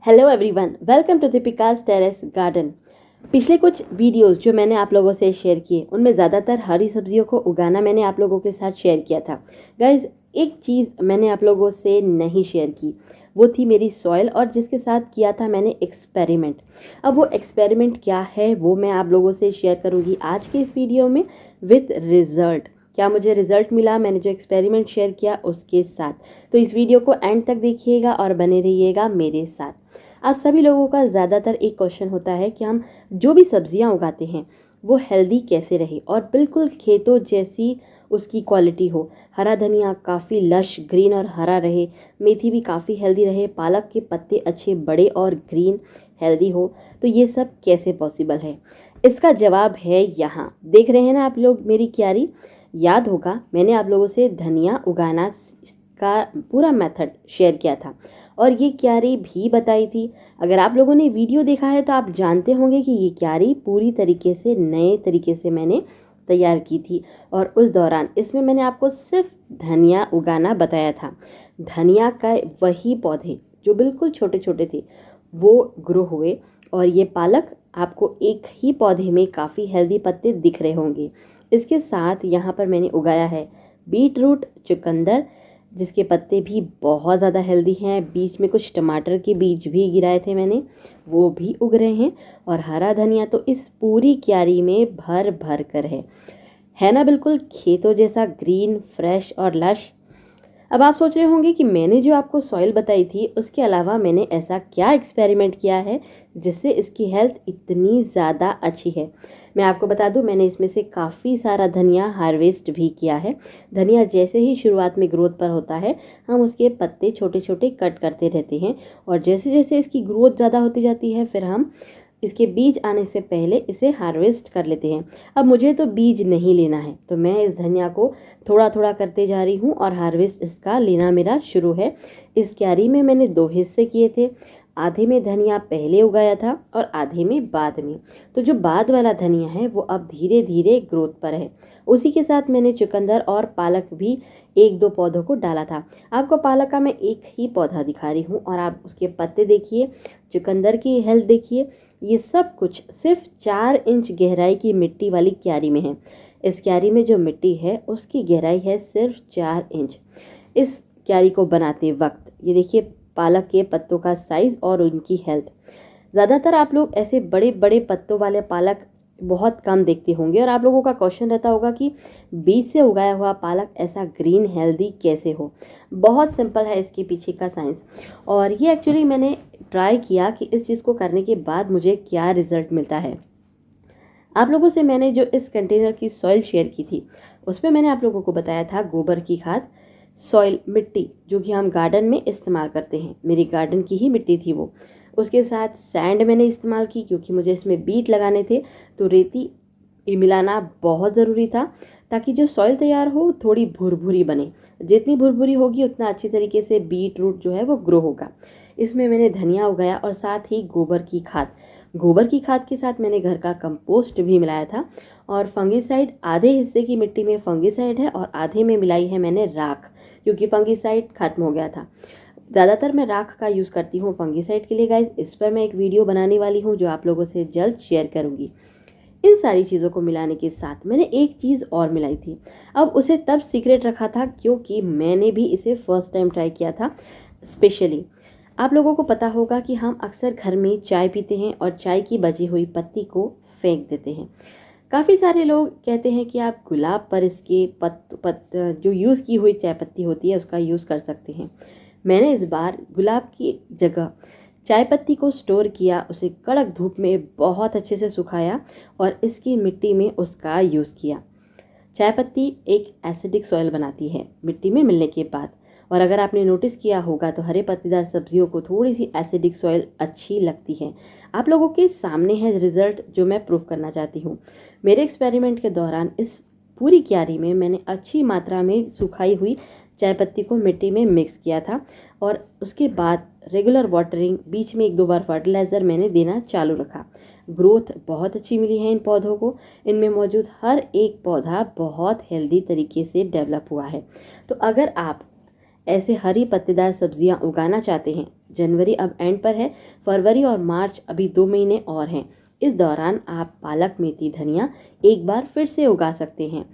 Hello everyone, welcome to Deepika's terrace garden. पिछले कुछ videos जो मैंने आप लोगों से शेयर किए उनमें ज़्यादातर हरी सब्जियों को उगाना मैंने आप लोगों के साथ शेयर किया था। गाइज, एक चीज़ मैंने आप लोगों से नहीं शेयर की, वो थी मेरी सॉइल, और जिसके साथ किया था मैंने एक्सपेरिमेंट। अब वो एक्सपेरिमेंट क्या है वो मैं आप लोगों से शेयर करूँगी आज के इस वीडियो में विथ रिज़ल्ट। क्या मुझे रिजल्ट मिला मैंने जो एक्सपेरिमेंट शेयर किया उसके साथ। तो इस वीडियो को एंड तक देखिएगा और बने रहिएगा मेरे साथ। आप सभी लोगों का ज़्यादातर एक क्वेश्चन होता है कि हम जो भी सब्जियां उगाते हैं वो हेल्दी कैसे रहे और बिल्कुल खेतों जैसी उसकी क्वालिटी हो। हरा धनिया काफ़ी लश ग्रीन और हरा रहे, मेथी भी काफ़ी हेल्दी रहे, पालक के पत्ते अच्छे बड़े और ग्रीन हेल्दी हो। तो ये सब कैसे पॉसिबल है? इसका जवाब है यहाँ। देख रहे हैं ना आप लोग मेरी क्यारी? याद होगा मैंने आप लोगों से धनिया उगाना का पूरा मेथड शेयर किया था और ये क्यारी भी बताई थी। अगर आप लोगों ने वीडियो देखा है तो आप जानते होंगे कि ये क्यारी पूरी तरीके से नए तरीके से मैंने तैयार की थी और उस दौरान इसमें मैंने आपको सिर्फ धनिया उगाना बताया था। धनिया का वही पौधे जो बिल्कुल छोटे छोटे थे वो ग्रो हुए और ये पालक आपको एक ही पौधे में काफ़ी हेल्दी पत्ते दिख रहे होंगे। इसके साथ यहाँ पर मैंने उगाया है बीट रूट, चुकंदर, जिसके पत्ते भी बहुत ज़्यादा हेल्दी हैं। बीच में कुछ टमाटर के बीज भी गिराए थे मैंने, वो भी उग रहे हैं। और हरा धनिया तो इस पूरी क्यारी में भर भर कर है ना, बिल्कुल खेतों जैसा ग्रीन, फ्रेश और लश। अब आप सोच रहे होंगे कि मैंने जो आपको सॉइल बताई थी उसके अलावा मैंने ऐसा क्या एक्सपेरिमेंट किया है जिससे इसकी हेल्थ इतनी ज़्यादा अच्छी है। मैं आपको बता दूं, मैंने इसमें से काफ़ी सारा धनिया हार्वेस्ट भी किया है। धनिया जैसे ही शुरुआत में ग्रोथ पर होता है हम उसके पत्ते छोटे छोटे कट करते रहते हैं और जैसे जैसे इसकी ग्रोथ ज़्यादा होती जाती है फिर हम इसके बीज आने से पहले इसे हार्वेस्ट कर लेते हैं। अब मुझे तो बीज नहीं लेना है तो मैं इस धनिया को थोड़ा थोड़ा करते जा रही हूँ और हार्वेस्ट इसका लेना मेरा शुरू है। इस क्यारी में मैंने 2 हिस्से किए थे, आधे में धनिया पहले उगाया था और आधे में बाद में। तो जो बाद वाला धनिया है वो अब धीरे धीरे ग्रोथ पर है। उसी के साथ मैंने चुकंदर और पालक भी 1-2 पौधों को डाला था। आपको पालक का मैं एक ही पौधा दिखा रही हूँ और आप उसके पत्ते देखिए, चुकंदर की हेल्थ देखिए। ये सब कुछ सिर्फ 4 इंच गहराई की मिट्टी वाली क्यारी में है। इस क्यारी में जो मिट्टी है उसकी गहराई है सिर्फ 4 इंच। इस क्यारी को बनाते वक्त ये देखिए पालक के पत्तों का साइज़ और उनकी हेल्थ। ज़्यादातर आप लोग ऐसे बड़े बड़े पत्तों वाले पालक बहुत कम देखते होंगे और आप लोगों का क्वेश्चन रहता होगा कि बीज से उगाया हुआ पालक ऐसा ग्रीन हेल्दी कैसे हो। बहुत सिंपल है इसके पीछे का साइंस। और ये एक्चुअली मैंने ट्राई किया कि इस चीज़ को करने के बाद मुझे क्या रिजल्ट मिलता है। आप लोगों से मैंने जो इस कंटेनर की सॉइल शेयर की थी उसमें मैंने आप लोगों को बताया था गोबर की खाद, सॉइल मिट्टी जो कि हम गार्डन में इस्तेमाल करते हैं, मेरी गार्डन की ही मिट्टी थी वो। उसके साथ सैंड मैंने इस्तेमाल की क्योंकि मुझे इसमें बीट लगाने थे तो रेती मिलाना बहुत ज़रूरी था ताकि जो सॉइल तैयार हो थोड़ी भुरभुरी बने। जितनी भुरभुरी होगी उतना अच्छी तरीके से बीट रूट जो है वो ग्रो होगा। इसमें मैंने धनिया उगाया और साथ ही गोबर की खाद। गोबर की खाद के साथ मैंने घर का कंपोस्ट भी मिलाया था और फंगीसाइड आधे हिस्से की मिट्टी में फंगीसाइड है और आधे में मिलाई है मैंने राख, क्योंकि फंगीसाइड खत्म हो गया था। ज़्यादातर मैं राख का यूज़ करती हूँ फंगीसाइड के लिए गाइस। इस पर मैं एक वीडियो बनाने वाली हूँ जो आप लोगों से जल्द शेयर करूँगी। इन सारी चीज़ों को मिलाने के साथ मैंने एक चीज़ और मिलाई थी। अब उसे तब सीक्रेट रखा था क्योंकि मैंने भी इसे फर्स्ट टाइम ट्राई किया था। स्पेशली आप लोगों को पता होगा कि हम अक्सर घर में चाय पीते हैं और चाय की बची हुई पत्ती को फेंक देते हैं। काफ़ी सारे लोग कहते हैं कि आप गुलाब पर इसके जो यूज़ की हुई चाय पत्ती होती है उसका यूज़ कर सकते हैं। मैंने इस बार गुलाब की जगह चाय पत्ती को स्टोर किया, उसे कड़क धूप में बहुत अच्छे से सुखाया और इसकी मिट्टी में उसका यूज़ किया। चाय पत्ती एक एसिडिक सॉइल बनाती है मिट्टी में मिलने के बाद, और अगर आपने नोटिस किया होगा तो हरे पत्तीदार सब्जियों को थोड़ी सी एसिडिक सॉइल अच्छी लगती है। आप लोगों के सामने है रिजल्ट जो मैं प्रूफ करना चाहती हूँ। मेरे एक्सपेरिमेंट के दौरान इस पूरी क्यारी में मैंने अच्छी मात्रा में सुखाई हुई चाय पत्ती को मिट्टी में मिक्स किया था और उसके बाद रेगुलर वाटरिंग, बीच में 1-2 बार फर्टिलाइज़र मैंने देना चालू रखा। ग्रोथ बहुत अच्छी मिली है इन पौधों को। इनमें मौजूद हर एक पौधा बहुत हेल्दी तरीके से डेवलप हुआ है। तो अगर आप ऐसे हरी पत्तेदार सब्जियां उगाना चाहते हैं, जनवरी अब एंड पर है, फरवरी और मार्च अभी 2 महीने और हैं। इस दौरान आप पालक, मेथी, धनिया एक बार फिर से उगा सकते हैं।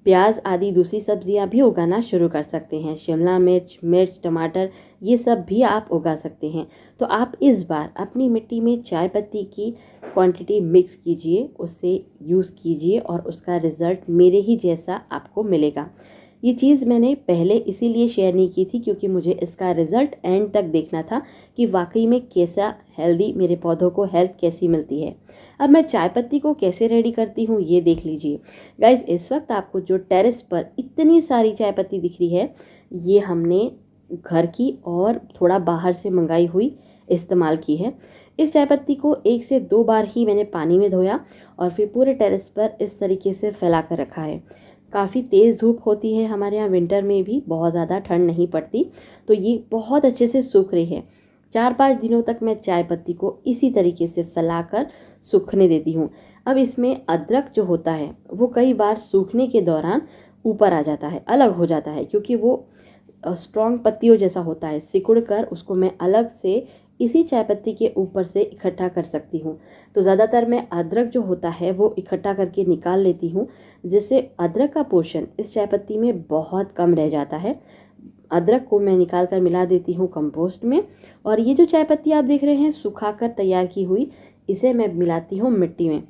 प्याज आदि दूसरी सब्जियां भी उगाना शुरू कर सकते हैं। शिमला मिर्च, टमाटर ये सब भी आप उगा सकते हैं। तो आप इस बार अपनी मिट्टी में चाय पत्ती की क्वांटिटी मिक्स कीजिए, उससे यूज़ कीजिए और उसका रिज़ल्ट मेरे ही जैसा आपको मिलेगा। ये चीज़ मैंने पहले इसीलिए शेयर नहीं की थी क्योंकि मुझे इसका रिज़ल्ट एंड तक देखना था कि वाकई में कैसा हेल्दी मेरे पौधों को हेल्थ कैसी मिलती है। अब मैं चाय पत्ती को कैसे रेडी करती हूँ ये देख लीजिए। गाइज, इस वक्त आपको जो टेरेस पर इतनी सारी चाय पत्ती दिख रही है, ये हमने घर की और थोड़ा बाहर से मंगाई हुई इस्तेमाल की है। इस चाय पत्ती को 1 से 2 बार ही मैंने पानी में धोया और फिर पूरे टेरेस पर इस तरीके से फैला कर रखा है। काफ़ी तेज़ धूप होती है हमारे यहाँ, विंटर में भी बहुत ज़्यादा ठंड नहीं पड़ती, तो ये बहुत अच्छे से सूख रही है। 4-5 दिनों तक मैं चाय पत्ती को इसी तरीके से फैलाकर सूखने देती हूँ। अब इसमें अदरक जो होता है वो कई बार सूखने के दौरान ऊपर आ जाता है, अलग हो जाता है, क्योंकि वो स्ट्रॉन्ग पत्तियों जैसा होता है। सिकुड़ कर उसको मैं अलग से इसी चाय पत्ती के ऊपर से इकट्ठा कर सकती हूँ। तो ज़्यादातर मैं अदरक जो होता है वो इकट्ठा करके निकाल लेती हूँ, जिससे अदरक का पोर्शन इस चाय पत्ती में बहुत कम रह जाता है। अदरक को मैं निकाल कर मिला देती हूँ कंपोस्ट में, और ये जो चाय पत्ती आप देख रहे हैं सुखाकर तैयार की हुई, इसे मैं मिलाती हूँ मिट्टी में।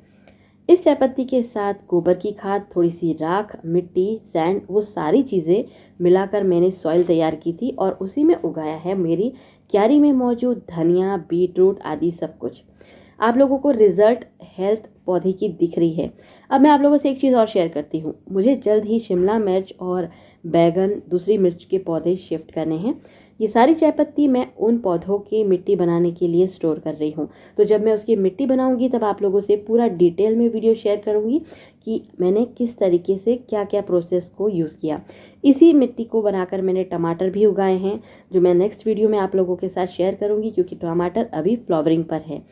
इस चाय पत्ती के साथ गोबर की खाद, थोड़ी सी राख, मिट्टी, सैंड, वो सारी चीज़ें मिलाकर मैंने सॉइल तैयार की थी और उसी में उगाया है मेरी क्यारी में मौजूद धनिया, बीटरूट आदि सब कुछ। आप लोगों को रिजल्ट हेल्थ पौधे की दिख रही है। अब मैं आप लोगों से एक चीज़ और शेयर करती हूँ। मुझे जल्द ही शिमला मिर्च और बैगन, दूसरी मिर्च के पौधे शिफ्ट करने हैं। ये सारी चाय पत्ती मैं उन पौधों की मिट्टी बनाने के लिए स्टोर कर रही हूँ। तो जब मैं उसकी मिट्टी बनाऊंगी तब आप लोगों से पूरा डिटेल में वीडियो शेयर करूँगी कि मैंने किस तरीके से क्या क्या प्रोसेस को यूज़ किया। इसी मिट्टी को बनाकर मैंने टमाटर भी उगाए हैं, जो मैं नेक्स्ट वीडियो में आप लोगों के साथ शेयर करूँगी, क्योंकि टमाटर अभी फ्लावरिंग पर है।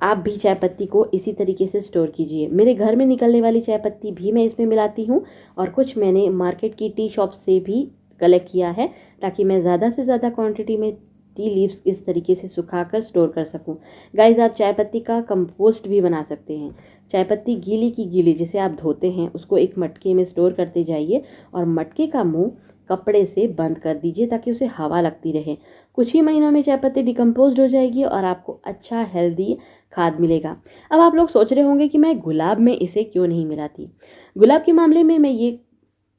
आप भी चाय पत्ती को इसी तरीके से स्टोर कीजिए। मेरे घर में निकलने वाली चाय पत्ती भी मैं इसमें मिलाती हूँ, और कुछ मैंने मार्केट की टी शॉप से भी कलेक्ट किया है, ताकि मैं ज़्यादा से ज़्यादा क्वांटिटी में टी लीव्स इस तरीके से सुखाकर स्टोर कर सकूं। गाइस, आप चाय पत्ती का कंपोस्ट भी बना सकते हैं। चाय पत्ती गीली की गीली जिसे आप धोते हैं उसको एक मटके में स्टोर करते जाइए, और मटके का मुंह कपड़े से बंद कर दीजिए ताकि उसे हवा लगती रहे। कुछ ही महीनों में चाय पत्ती डिकम्पोज हो जाएगी और आपको अच्छा हेल्दी खाद मिलेगा। अब आप लोग सोच रहे होंगे कि मैं गुलाब में इसे क्यों नहीं मिलाती। गुलाब के मामले में मैं ये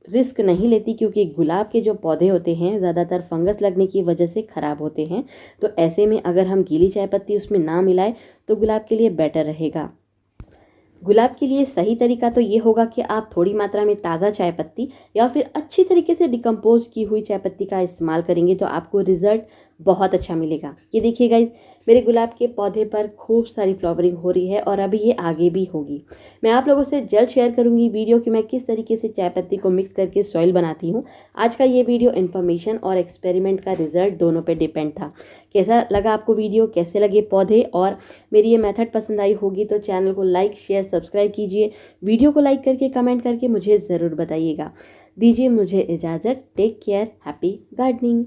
रिस्क नहीं लेती, क्योंकि गुलाब के जो पौधे होते हैं ज़्यादातर फंगस लगने की वजह से ख़राब होते हैं। तो ऐसे में अगर हम गीली चाय पत्ती उसमें ना मिलाएं तो गुलाब के लिए बेटर रहेगा। गुलाब के लिए सही तरीका तो ये होगा कि आप थोड़ी मात्रा में ताज़ा चाय पत्ती या फिर अच्छी तरीके से डिकम्पोज की हुई चाय पत्ती का इस्तेमाल करेंगे तो आपको रिजल्ट बहुत अच्छा मिलेगा। ये देखिए गाइस, मेरे गुलाब के पौधे पर खूब सारी फ्लावरिंग हो रही है और अभी ये आगे भी होगी। मैं आप लोगों से जल्द शेयर करूंगी वीडियो कि मैं किस तरीके से चाय पत्ती को मिक्स करके सॉइल बनाती हूँ। आज का ये वीडियो इन्फॉर्मेशन और एक्सपेरिमेंट का रिजल्ट दोनों पे डिपेंड था। कैसा लगा आपको वीडियो, कैसे लगे पौधे, और मेरी ये मेथड पसंद आई होगी तो चैनल को लाइक, शेयर, सब्सक्राइब कीजिए। वीडियो को लाइक करके कमेंट करके मुझे ज़रूर बताइएगा। दीजिए मुझे इजाज़त। Take care, happy gardening.